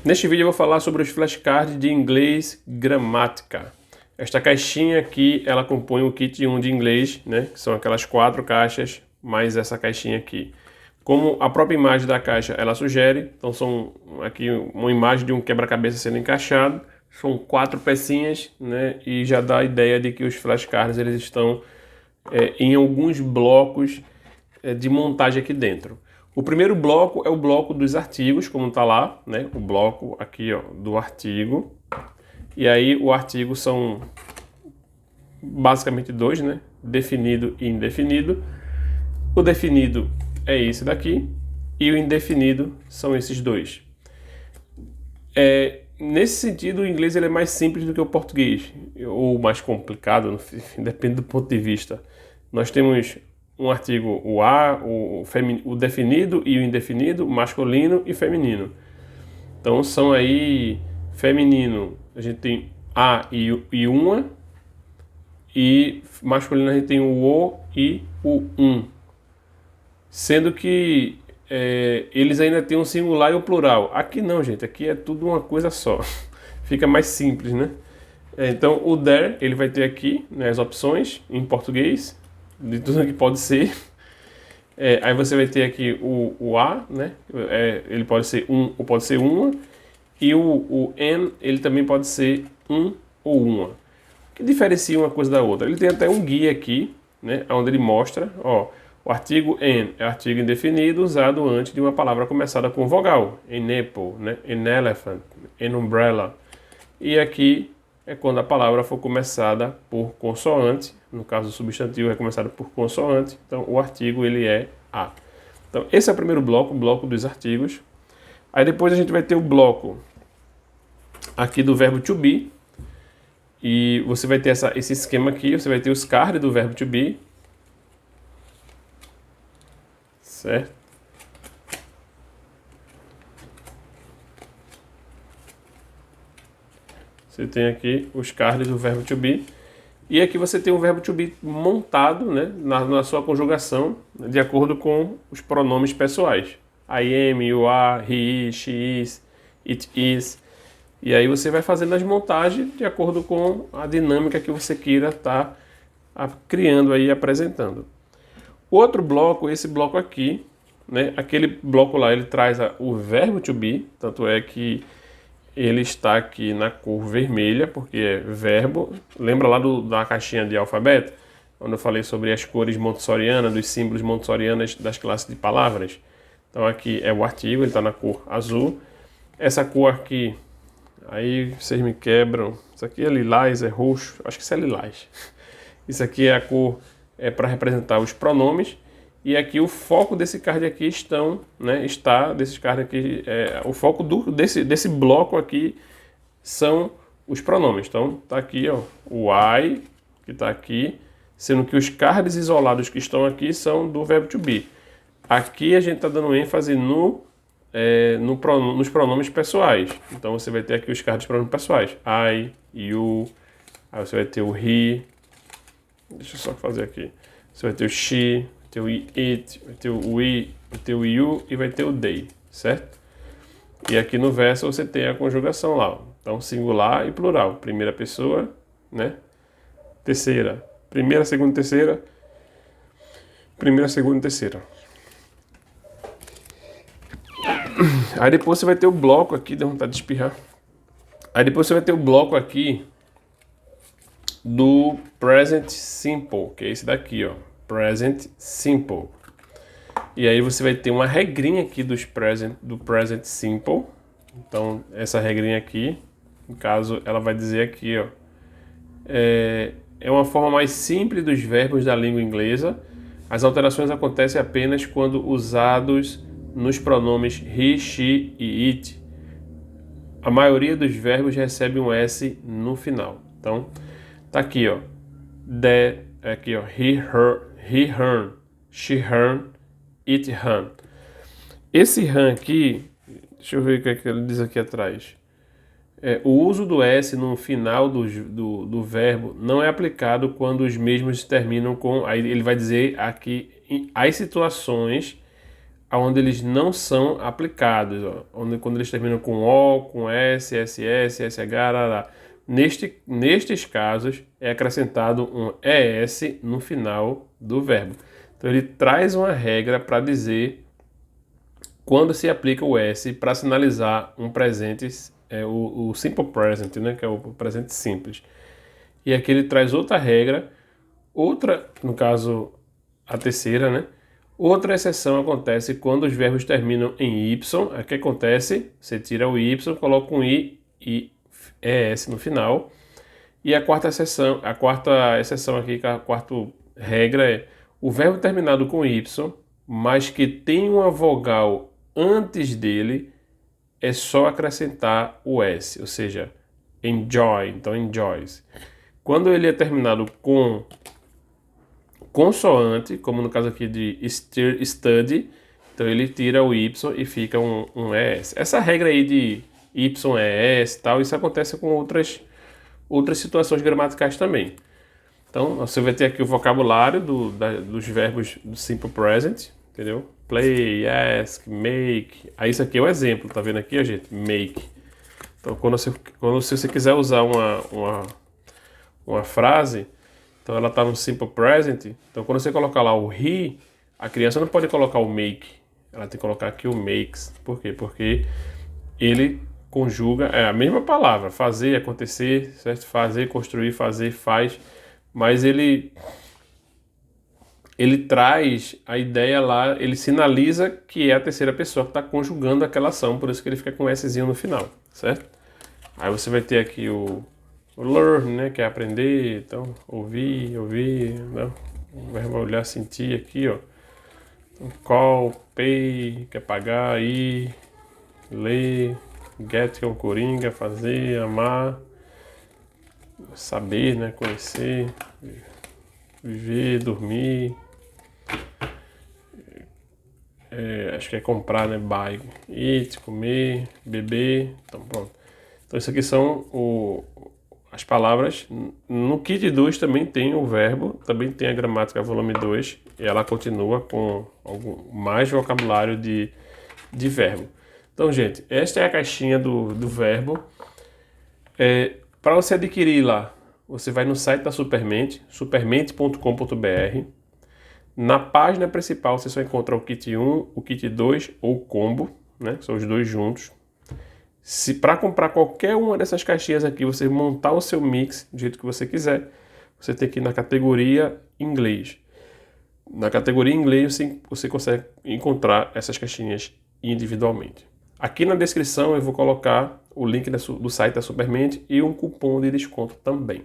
Neste vídeo eu vou falar sobre os flashcards de inglês gramática. Esta caixinha aqui, ela compõe o kit 1 de inglês, né? Que são aquelas 4 caixas, mais essa caixinha aqui. Como a própria imagem da caixa ela sugere, então são aqui uma imagem de um quebra-cabeça sendo encaixado. São 4 pecinhas, né? E já dá a ideia de que os flashcards eles estão em alguns blocos de montagem aqui dentro. O primeiro bloco é o bloco dos artigos, como está lá, né? O bloco aqui, ó, do artigo. E aí o artigo são basicamente 2, né? Definido e indefinido. O definido é esse daqui e o indefinido são esses 2. Nesse sentido, o inglês ele é mais simples do que o português, ou mais complicado, depende do ponto de vista. Nós temos um artigo, o a, o definido e o indefinido, masculino e feminino. Então são aí, feminino, a gente tem a e uma, e masculino a gente tem o e o um. Sendo que eles ainda têm um singular e um plural. Aqui não, gente, aqui é tudo uma coisa só. Fica mais simples, né? Então o there, ele vai ter aqui, né, as opções em português, de tudo que pode ser. Aí você vai ter aqui o a, né? Ele pode ser um ou pode ser uma. E o an, ele também pode ser um ou uma. O que diferencia uma coisa da outra? Ele tem até um guia aqui, né? Onde ele mostra, ó, o artigo an é artigo indefinido usado antes de uma palavra começada com vogal. An apple, né? An elephant, an umbrella. E aqui é quando a palavra for começada por consoante. No caso, o substantivo é começado por consoante. Então, o artigo ele é a. Então, esse é o primeiro bloco, o bloco dos artigos. Aí depois a gente vai ter o bloco aqui do verbo to be. E você vai ter esse esquema aqui. Você vai ter os cards do verbo to be. Certo? Você tem aqui os cards do verbo to be. E aqui você tem o verbo to be montado, né, na sua conjugação, de acordo com os pronomes pessoais. I am, you are, he is, she is, it is. E aí você vai fazendo as montagens de acordo com a dinâmica que você queira estar criando aí, apresentando. Outro bloco, esse bloco aqui, né, aquele bloco lá, ele traz o verbo to be, tanto é que ele está aqui na cor vermelha, porque é verbo. Lembra lá da caixinha de alfabeto? Onde eu falei sobre as cores montessorianas, dos símbolos montessorianos das classes de palavras. Então aqui é o artigo, ele está na cor azul. Essa cor aqui, aí vocês me quebram. Isso aqui é lilás, é roxo, acho que isso é lilás. Isso aqui é a cor para representar os pronomes. E aqui o foco desse card aqui desses cards aqui, o foco desse bloco aqui são os pronomes. Então tá aqui, ó, o I, que está aqui, sendo que os cards isolados que estão aqui são do verbo to be. Aqui a gente está dando ênfase nos pronomes pessoais. Então você vai ter aqui os cards de pronomes pessoais. I, you, aí você vai ter o he, deixa eu só fazer aqui. Você vai ter o she, vai ter o it, vai ter o we, vai ter o you e vai ter o they, certo? E aqui no verso você tem a conjugação lá, ó. Então singular e plural, primeira pessoa, né? Terceira, primeira, segunda, terceira, primeira, segunda, terceira. Aí depois você vai ter o bloco aqui, deu vontade de espirrar. Aí depois você vai ter o bloco aqui do present simple, que é esse daqui, ó. Present simple. E aí você vai ter uma regrinha aqui do present simple. Então essa regrinha aqui, no caso, ela vai dizer aqui, ó, é uma forma mais simples dos verbos da língua inglesa. As alterações acontecem apenas quando usados nos pronomes he, she e it. A maioria dos verbos recebe um S no final. Então tá aqui, ó, aqui, ó, he, her, she, her, it, her. Esse her aqui, deixa eu ver o que é que ele diz aqui atrás. O uso do S no final do verbo não é aplicado quando os mesmos terminam com... Aí ele vai dizer aqui as situações onde eles não são aplicados, ó, quando eles terminam com O, com S, SS, SH, arará. Nestes casos, é acrescentado um ES no final do verbo. Então, ele traz uma regra para dizer quando se aplica o S para sinalizar um presente, o simple present, né, que é o presente simples. E aqui ele traz outra regra, no caso, a terceira, né? Outra exceção acontece quando os verbos terminam em Y. O que acontece? Você tira o Y, coloca um I e ES no final. E a quarta exceção aqui, a quarta regra é o verbo terminado com Y, mas que tem uma vogal antes dele, é só acrescentar o S, ou seja, enjoy, então enjoys. Quando ele é terminado com consoante, como no caso aqui de study, então ele tira o Y e fica um ES. Essa regra aí de Y, ES e tal, isso acontece com outras situações gramaticais também. Então, você vai ter aqui o vocabulário dos verbos do simple present, entendeu? Play, ask, make. Aí isso aqui é o exemplo, tá vendo aqui, gente? Make. Então, se você quiser usar uma frase, então ela está no simple present, então quando você colocar lá o he, a criança não pode colocar o make, ela tem que colocar aqui o makes. Por quê? Porque ele conjuga, é a mesma palavra, fazer, acontecer, certo? Fazer, construir, fazer, faz, mas ele traz a ideia lá, ele sinaliza que é a terceira pessoa que está conjugando aquela ação, por isso que ele fica com Szinho no final, certo? Aí você vai ter aqui o learn, né, que é aprender, então ouvir, né? O verbo olhar, sentir aqui, ó. Então, call, pay, que é pagar, ir, ler, get, que é um coringa, fazer, amar, saber, né, conhecer, viver, dormir, acho que é comprar, né, buy, eat, comer, beber, então pronto. Então isso aqui são as palavras. No Kit 2 também tem o verbo, também tem a gramática volume 2, e ela continua com mais vocabulário de verbo. Então, gente, esta é a caixinha do verbo. Para você adquirir lá, você vai no site da Supermente, supermente.com.br. Na página principal você só encontra o Kit 1, o Kit 2 ou o combo, né? São os dois juntos. Se para comprar qualquer uma dessas caixinhas aqui, você montar o seu mix do jeito que você quiser, você tem que ir na categoria inglês. Na categoria inglês você consegue encontrar essas caixinhas individualmente. Aqui na descrição eu vou colocar o link do site da Supermente e um cupom de desconto também.